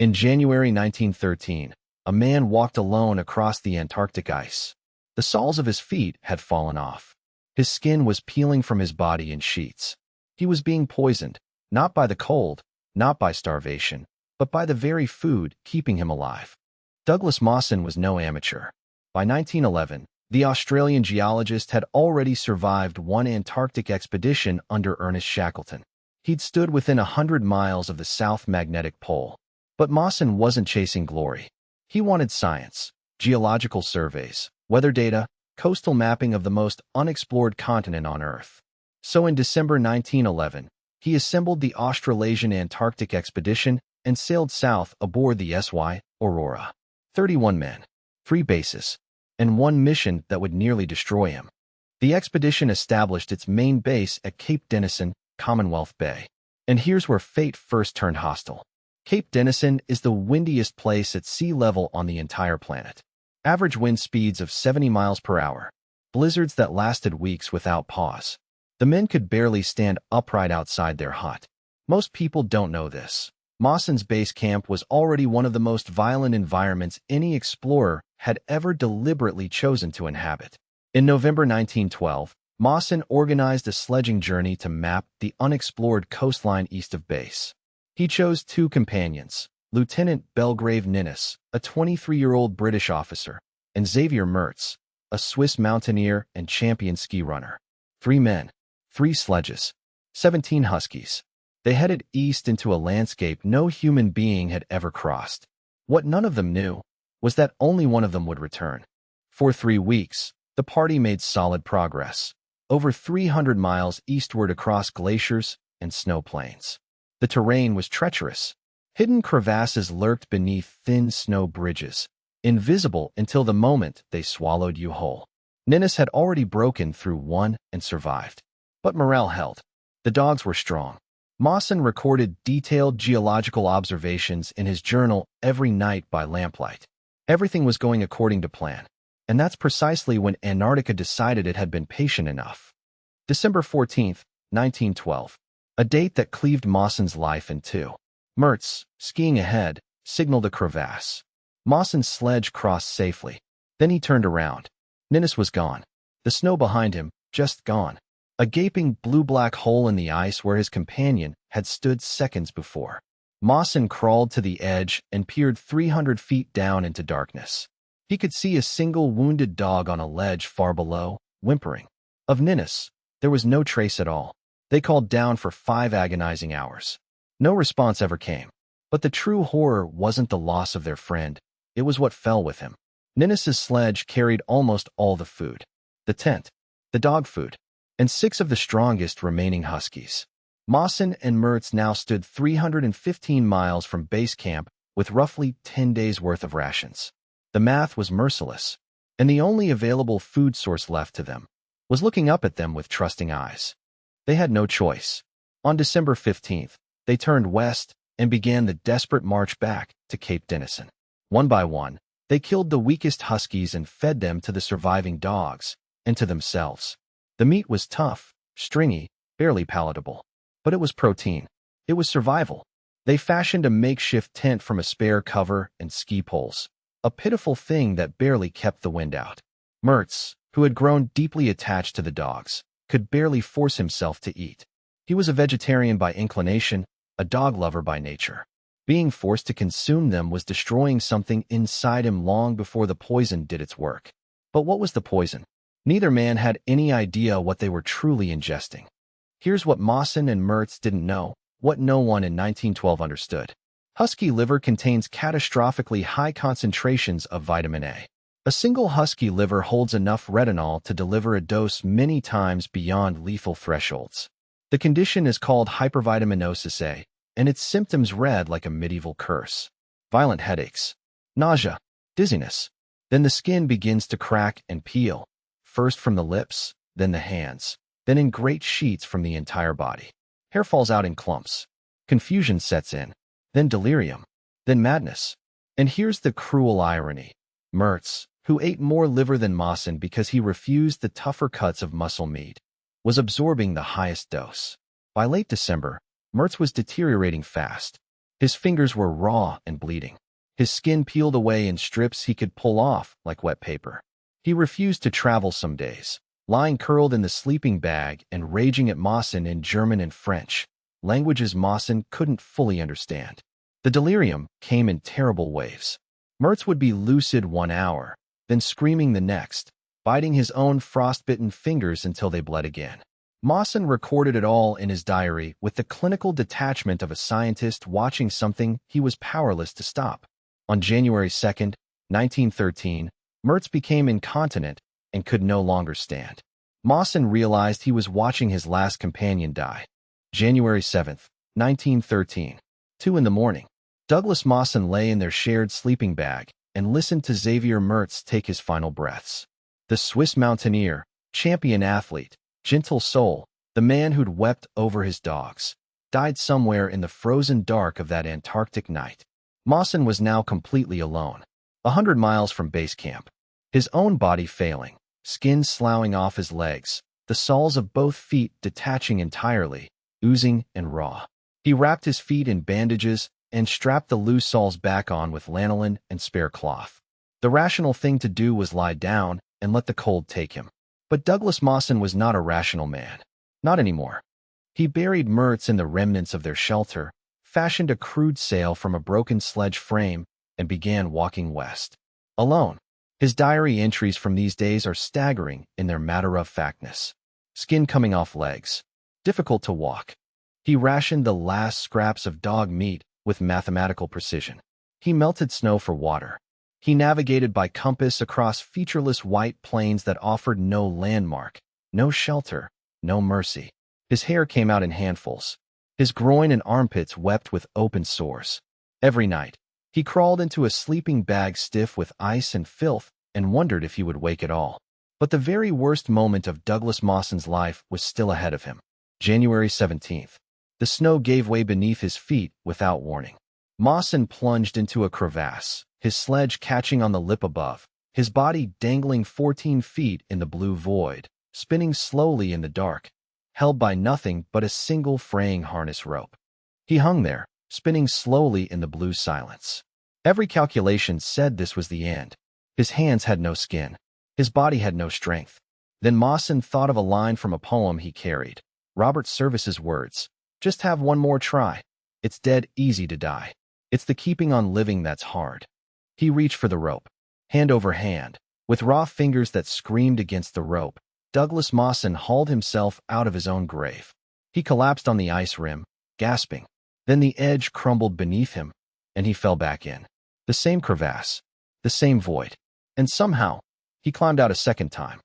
In January 1913, a man walked alone across the Antarctic ice. The soles of his feet had fallen off. His skin was peeling from his body in sheets. He was being poisoned, not by the cold, not by starvation, but by the very food keeping him alive. Douglas Mawson was no amateur. By 1911, the Australian geologist had already survived one Antarctic expedition under Ernest Shackleton. He'd stood within 100 miles of the South Magnetic Pole. But Mawson wasn't chasing glory. He wanted science, geological surveys, weather data, coastal mapping of the most unexplored continent on Earth. So in December 1911, he assembled the Australasian Antarctic Expedition and sailed south aboard the SY Aurora. 31 men, 3 bases, and one mission that would nearly destroy him. The expedition established its main base at Cape Denison, Commonwealth Bay. And here's where fate first turned hostile. Cape Denison is the windiest place at sea level on the entire planet. Average wind speeds of 70 miles per hour. Blizzards that lasted weeks without pause. The men could barely stand upright outside their hut. Most people don't know this. Mawson's base camp was already one of the most violent environments any explorer had ever deliberately chosen to inhabit. In November 1912, Mawson organized a sledging journey to map the unexplored coastline east of base. He chose 2 companions, Lieutenant Belgrave Ninnis, a 23-year-old British officer, and Xavier Mertz, a Swiss mountaineer and champion ski runner. 3 men, 3 sledges, 17 huskies. They headed east into a landscape no human being had ever crossed. What none of them knew was that only one of them would return. For 3 weeks, the party made solid progress, over 300 miles eastward across glaciers and snow plains. The terrain was treacherous. Hidden crevasses lurked beneath thin snow bridges, invisible until the moment they swallowed you whole. Ninnis had already broken through one and survived. But morale held. The dogs were strong. Mawson recorded detailed geological observations in his journal every night by lamplight. Everything was going according to plan. And that's precisely when Antarctica decided it had been patient enough. December 14, 1912. A date that cleaved Mawson's life in 2. Mertz, skiing ahead, signaled a crevasse. Mawson's sledge crossed safely. Then he turned around. Ninnis was gone. The snow behind him, just gone. A gaping blue-black hole in the ice where his companion had stood seconds before. Mawson crawled to the edge and peered 300 feet down into darkness. He could see a single wounded dog on a ledge far below, whimpering. Of Ninnis, there was no trace at all. They called down for 5 agonizing hours. No response ever came. But the true horror wasn't the loss of their friend. It was what fell with him. Ninnis's sledge carried almost all the food. The tent, the dog food, and 6 of the strongest remaining huskies. Mawson and Mertz now stood 315 miles from base camp with roughly 10 days' worth of rations. The math was merciless, and the only available food source left to them was looking up at them with trusting eyes. They had no choice. On December 15th, they turned west and began the desperate march back to Cape Denison. One by one, they killed the weakest huskies and fed them to the surviving dogs and to themselves. The meat was tough, stringy, barely palatable. But it was protein. It was survival. They fashioned a makeshift tent from a spare cover and ski poles, a pitiful thing that barely kept the wind out. Mertz, who had grown deeply attached to the dogs, could barely force himself to eat. He was a vegetarian by inclination, a dog lover by nature. Being forced to consume them was destroying something inside him long before the poison did its work. But what was the poison? Neither man had any idea what they were truly ingesting. Here's what Mawson and Mertz didn't know, what no one in 1912 understood. Husky liver contains catastrophically high concentrations of vitamin A. A single husky liver holds enough retinol to deliver a dose many times beyond lethal thresholds. The condition is called hypervitaminosis A, and its symptoms read like a medieval curse. Violent headaches, nausea, dizziness. Then the skin begins to crack and peel, first from the lips, then the hands, then in great sheets from the entire body. Hair falls out in clumps. Confusion sets in, then delirium, then madness. And here's the cruel irony. Mertz, who ate more liver than Mawson because he refused the tougher cuts of muscle meat, was absorbing the highest dose. By late December, Mertz was deteriorating fast. His fingers were raw and bleeding. His skin peeled away in strips he could pull off like wet paper. He refused to travel some days, lying curled in the sleeping bag and raging at Mawson in German and French, languages Mawson couldn't fully understand. The delirium came in terrible waves. Mertz would be lucid 1 hour, then screaming the next, biting his own frostbitten fingers until they bled again. Mawson recorded it all in his diary with the clinical detachment of a scientist watching something he was powerless to stop. On January 2, 1913, Mertz became incontinent and could no longer stand. Mawson realized he was watching his last companion die. January 7, 1913, 2 in the morning. Douglas Mawson lay in their shared sleeping bag and listened to Xavier Mertz take his final breaths. The Swiss mountaineer, champion athlete, gentle soul, the man who'd wept over his dogs, died somewhere in the frozen dark of that Antarctic night. Mawson was now completely alone, 100 miles from base camp. His own body failing, skin sloughing off his legs, the soles of both feet detaching entirely, oozing and raw. He wrapped his feet in bandages and strapped the loose soles back on with lanolin and spare cloth. The rational thing to do was lie down and let the cold take him. But Douglas Mawson was not a rational man. Not anymore. He buried Mertz in the remnants of their shelter, fashioned a crude sail from a broken sledge frame, and began walking west. Alone. His diary entries from these days are staggering in their matter-of-factness. Skin coming off legs. Difficult to walk. He rationed the last scraps of dog meat with mathematical precision. He melted snow for water. He navigated by compass across featureless white plains that offered no landmark, no shelter, no mercy. His hair came out in handfuls. His groin and armpits wept with open sores. Every night, he crawled into a sleeping bag stiff with ice and filth and wondered if he would wake at all. But the very worst moment of Douglas Mawson's life was still ahead of him. January 17th. The snow gave way beneath his feet without warning. Mawson plunged into a crevasse, his sledge catching on the lip above, his body dangling 14 feet in the blue void, spinning slowly in the dark, held by nothing but a single fraying harness rope. He hung there, spinning slowly in the blue silence. Every calculation said this was the end. His hands had no skin. His body had no strength. Then Mawson thought of a line from a poem he carried. Robert Service's words, "Just have one more try. It's dead easy to die. It's the keeping on living that's hard." He reached for the rope, hand over hand, with raw fingers that screamed against the rope. Douglas Mawson hauled himself out of his own grave. He collapsed on the ice rim, gasping. Then the edge crumbled beneath him, and he fell back in. The same crevasse, the same void. And somehow, he climbed out a second time.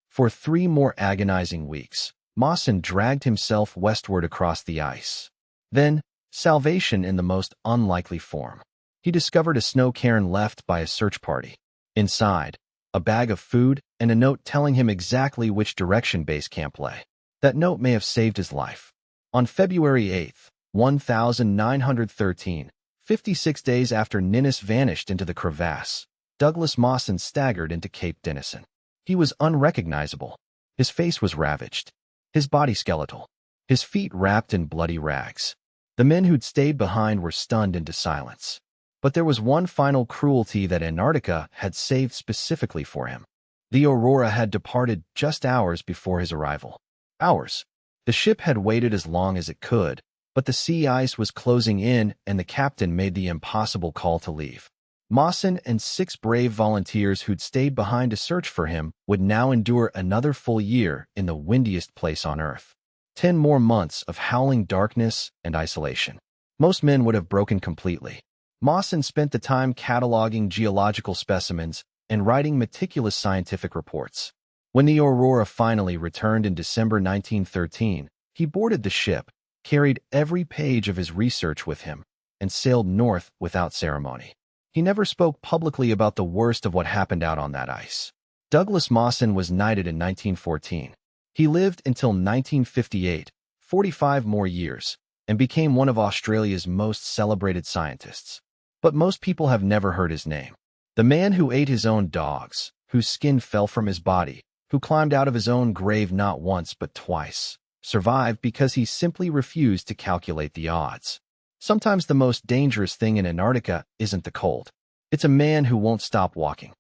For 3 more agonizing weeks, Mawson dragged himself westward across the ice. Then, salvation in the most unlikely form. He discovered a snow cairn left by a search party. Inside, a bag of food and a note telling him exactly which direction base camp lay. That note may have saved his life. On February 8, 1913, 56 days after Ninnis vanished into the crevasse, Douglas Mawson staggered into Cape Denison. He was unrecognizable. His face was ravaged. His body skeletal. His feet wrapped in bloody rags. The men who'd stayed behind were stunned into silence. But there was one final cruelty that Antarctica had saved specifically for him. The Aurora had departed just hours before his arrival. Hours. The ship had waited as long as it could, but the sea ice was closing in and the captain made the impossible call to leave. Mawson and 6 brave volunteers who'd stayed behind to search for him would now endure another full year in the windiest place on Earth. 10 more months of howling darkness and isolation. Most men would have broken completely. Mawson spent the time cataloging geological specimens and writing meticulous scientific reports. When the Aurora finally returned in December 1913, he boarded the ship, carried every page of his research with him, and sailed north without ceremony. He never spoke publicly about the worst of what happened out on that ice. Douglas Mawson was knighted in 1914. He lived until 1958, 45 more years, and became one of Australia's most celebrated scientists. But most people have never heard his name. The man who ate his own dogs, whose skin fell from his body, who climbed out of his own grave not once but twice, survived because he simply refused to calculate the odds. Sometimes the most dangerous thing in Antarctica isn't the cold. It's a man who won't stop walking.